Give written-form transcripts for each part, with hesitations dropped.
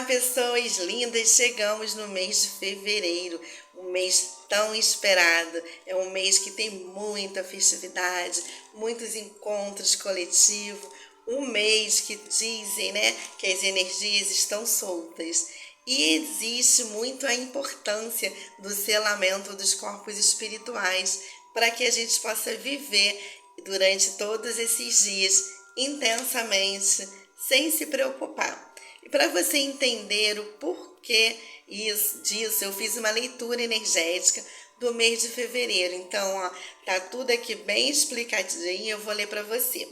Olá, pessoas lindas! Chegamos no mês de fevereiro, um mês tão esperado. É um mês que tem muita festividade, muitos encontros coletivos. Um mês que dizem, né, que as energias estão soltas. E existe muito a importância do selamento dos corpos espirituais para que a gente possa viver durante todos esses dias intensamente, sem se preocupar. E para você entender o porquê disso, eu fiz uma leitura energética do mês de fevereiro. Então, ó, tá tudo aqui bem explicadinho, eu vou ler para você.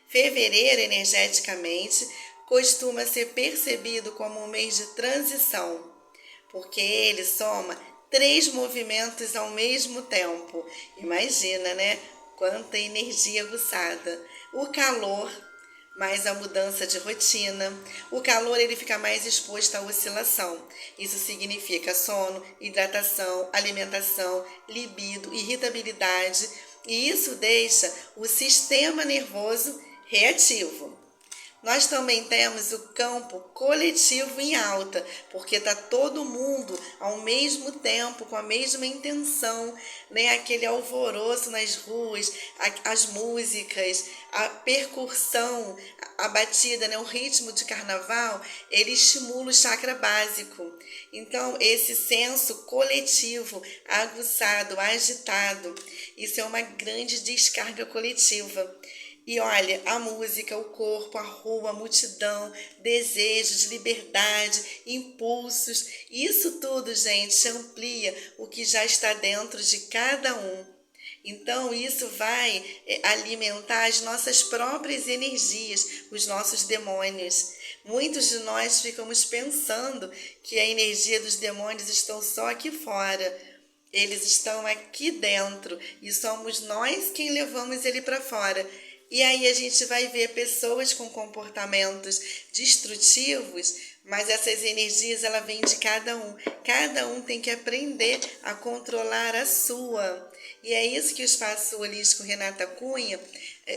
Fevereiro, energeticamente, costuma ser percebido como um mês de transição, porque ele soma 3 movimentos ao mesmo tempo. Imagina, né? Quanta energia aguçada. O calor, mais a mudança de rotina. O calor ele fica mais exposto à oscilação. Isso significa sono, hidratação, alimentação, libido, irritabilidade. E isso deixa o sistema nervoso reativo. Nós também temos o campo coletivo em alta, porque está todo mundo ao mesmo tempo, com a mesma intenção, né? Aquele alvoroço nas ruas, as músicas, a percussão, a batida, né? O ritmo de carnaval, ele estimula o chakra básico. Então, esse senso coletivo, aguçado, agitado, isso é uma grande descarga coletiva. E olha, a música, o corpo, a rua, a multidão, desejo de liberdade, impulsos, isso tudo, gente, amplia o que já está dentro de cada um. Então, isso vai alimentar as nossas próprias energias, os nossos demônios. Muitos de nós ficamos pensando que a energia dos demônios estão só aqui fora. Eles estão aqui dentro e somos nós quem levamos ele para fora. E aí a gente vai ver pessoas com comportamentos destrutivos, mas essas energias ela vem de cada um. Cada um tem que aprender a controlar a sua. E é isso que o Espaço Holístico Renata Cunha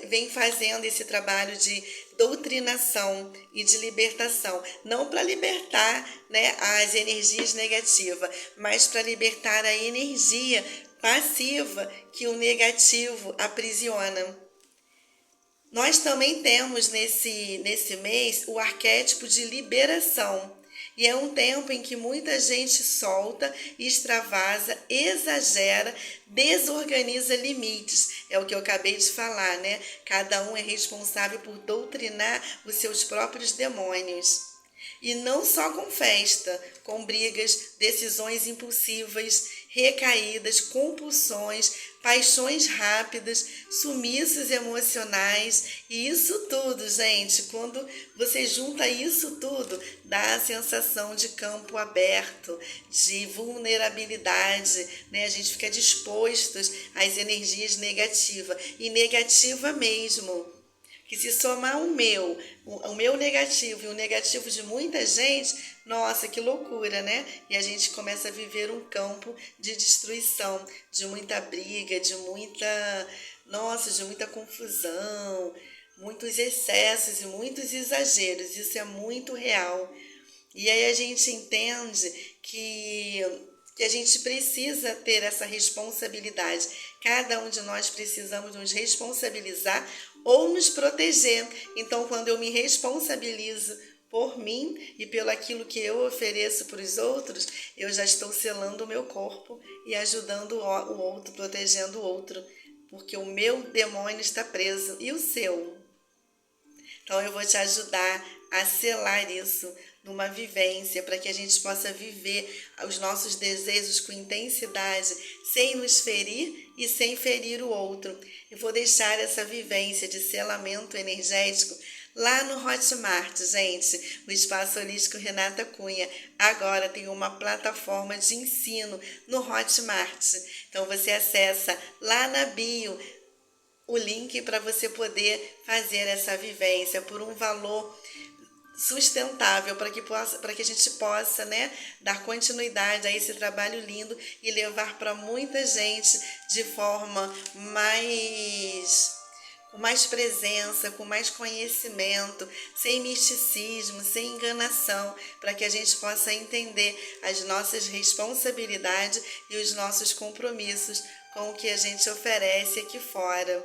vem fazendo, esse trabalho de doutrinação e de libertação. Não para libertar, né, as energias negativas, mas para libertar a energia passiva que o negativo aprisiona. Nós também temos nesse mês o arquétipo de liberação. E é um tempo em que muita gente solta, extravasa, exagera, desorganiza limites. É o que eu acabei de falar, né? Cada um é responsável por doutrinar os seus próprios demônios. E não só com festa, com brigas, decisões impulsivas, recaídas, compulsões, paixões rápidas, sumiços emocionais. E isso tudo, gente, quando você junta isso tudo, dá a sensação de campo aberto, de vulnerabilidade, né? A gente fica disposto às energias negativas, e negativa mesmo. Que se somar o meu negativo e o negativo de muita gente, nossa, que loucura, né? E a gente começa a viver um campo de destruição, de muita briga, de muita confusão, muitos excessos e muitos exageros. Isso é muito real. E aí a gente entende que a gente precisa ter essa responsabilidade. Cada um de nós precisamos nos responsabilizar ou nos proteger. Então, quando eu me responsabilizo por mim e pelo aquilo que eu ofereço para os outros, eu já estou selando o meu corpo e ajudando o outro, protegendo o outro, porque o meu demônio está preso e o seu. Então eu vou te ajudar a selar isso numa vivência, para que a gente possa viver os nossos desejos com intensidade, sem nos ferir e sem ferir o outro. Eu vou deixar essa vivência de selamento energético lá no Hotmart, gente. O Espaço Holístico Renata Cunha agora tem uma plataforma de ensino no Hotmart. Então você acessa lá na bio o link para você poder fazer essa vivência por um valor sustentável, para que a gente possa, né, dar continuidade a esse trabalho lindo e levar para muita gente de forma mais com mais presença, com mais conhecimento, sem misticismo, sem enganação, para que a gente possa entender as nossas responsabilidades e os nossos compromissos com o que a gente oferece aqui fora.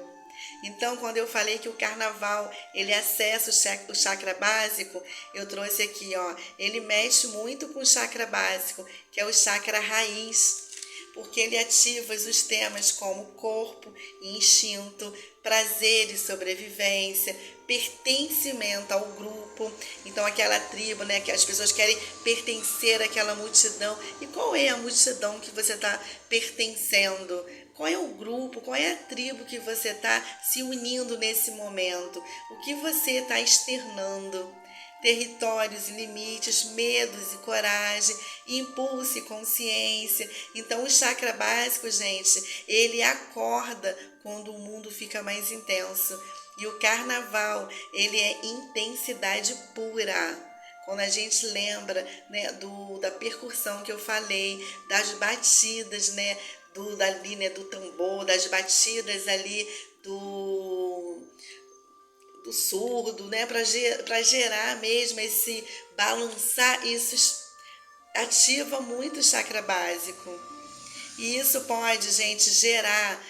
Então, quando eu falei que o carnaval, ele acessa o chakra básico, eu trouxe aqui, ó, ele mexe muito com o chakra básico, que é o chakra raiz, porque ele ativa os temas como corpo e instinto, prazer e sobrevivência, pertencimento ao grupo. Então, aquela tribo, né, que as pessoas querem pertencer àquela multidão. E qual é a multidão que você está pertencendo? Qual é o grupo, qual é a tribo que você está se unindo nesse momento? O que você está externando? Territórios e limites, medos e coragem, impulso e consciência. Então, o chakra básico, gente, ele acorda quando o mundo fica mais intenso. E o carnaval, ele é intensidade pura. Quando a gente lembra, né, da percussão que eu falei, das batidas, né, do tambor, das batidas ali do surdo, né, para gerar mesmo esse balançar, isso ativa muito o chakra básico. E isso pode, gente, gerar,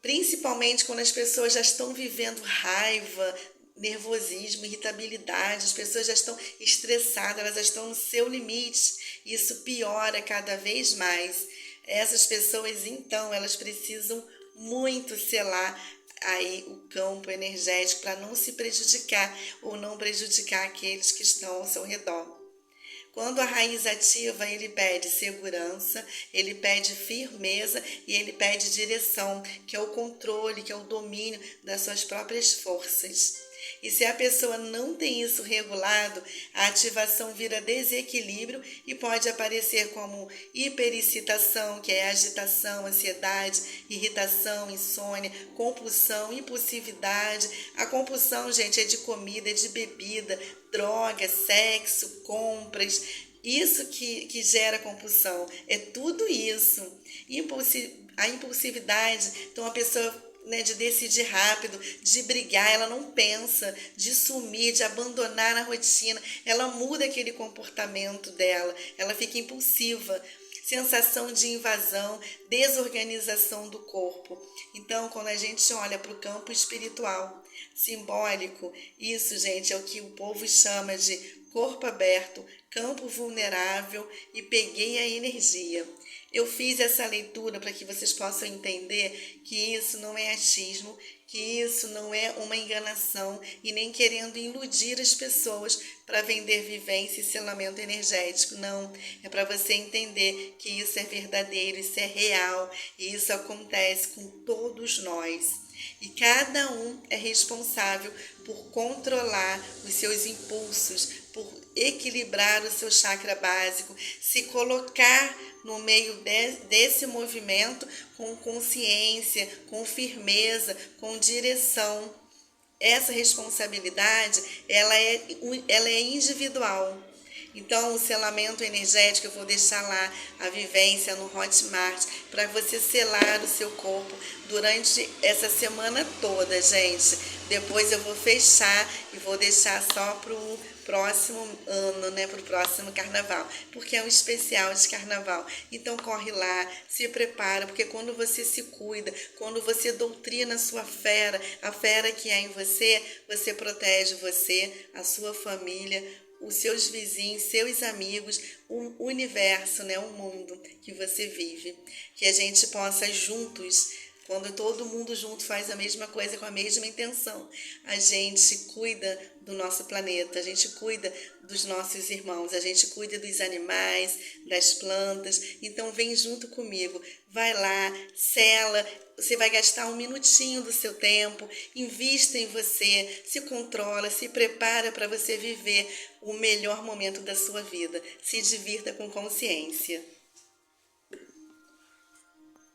principalmente quando as pessoas já estão vivendo raiva, nervosismo, irritabilidade, as pessoas já estão estressadas, elas já estão no seu limite. Isso piora cada vez mais. Essas pessoas, então, elas precisam muito selar aí o campo energético para não se prejudicar ou não prejudicar aqueles que estão ao seu redor. Quando a raiz ativa, ele pede segurança, ele pede firmeza e ele pede direção, que é o controle, que é o domínio das suas próprias forças. E se a pessoa não tem isso regulado, a ativação vira desequilíbrio e pode aparecer como hiperexcitação, que é agitação, ansiedade, irritação, insônia, compulsão, impulsividade. A compulsão, gente, é de comida, é de bebida, droga, sexo, compras. Isso que gera compulsão, é tudo isso. A impulsividade, então a pessoa, né, de decidir rápido, de brigar, ela não pensa, de sumir, de abandonar a rotina, ela muda aquele comportamento dela, ela fica impulsiva, sensação de invasão, desorganização do corpo. Então, quando a gente olha para o campo espiritual, simbólico, isso, gente, é o que o povo chama de corpo aberto, campo vulnerável e peguei a energia. Eu fiz essa leitura para que vocês possam entender que isso não é achismo, que isso não é uma enganação e nem querendo iludir as pessoas para vender vivência e selamento energético. Não, é para você entender que isso é verdadeiro, isso é real e isso acontece com todos nós. E cada um é responsável por controlar os seus impulsos, por equilibrar o seu chakra básico, se colocar no meio desse movimento com consciência, com firmeza, com direção. Essa responsabilidade, ela é individual. Então, o selamento energético, eu vou deixar lá a vivência no Hotmart para você selar o seu corpo durante essa semana toda, gente. Depois eu vou fechar e vou deixar só para o próximo ano, né, para o próximo carnaval, porque é um especial de carnaval. Então corre lá, se prepara, porque quando você se cuida, quando você doutrina a sua fera, a fera que há em você, você protege você, a sua família, os seus vizinhos, seus amigos, o universo, né, o mundo que você vive. Que a gente possa juntos, quando todo mundo junto faz a mesma coisa com a mesma intenção, a gente cuida do nosso planeta, a gente cuida dos nossos irmãos, a gente cuida dos animais, das plantas. Então vem junto comigo, vai lá, sela, você vai gastar um minutinho do seu tempo, invista em você, se controla, se prepara para você viver o melhor momento da sua vida. Se divirta com consciência.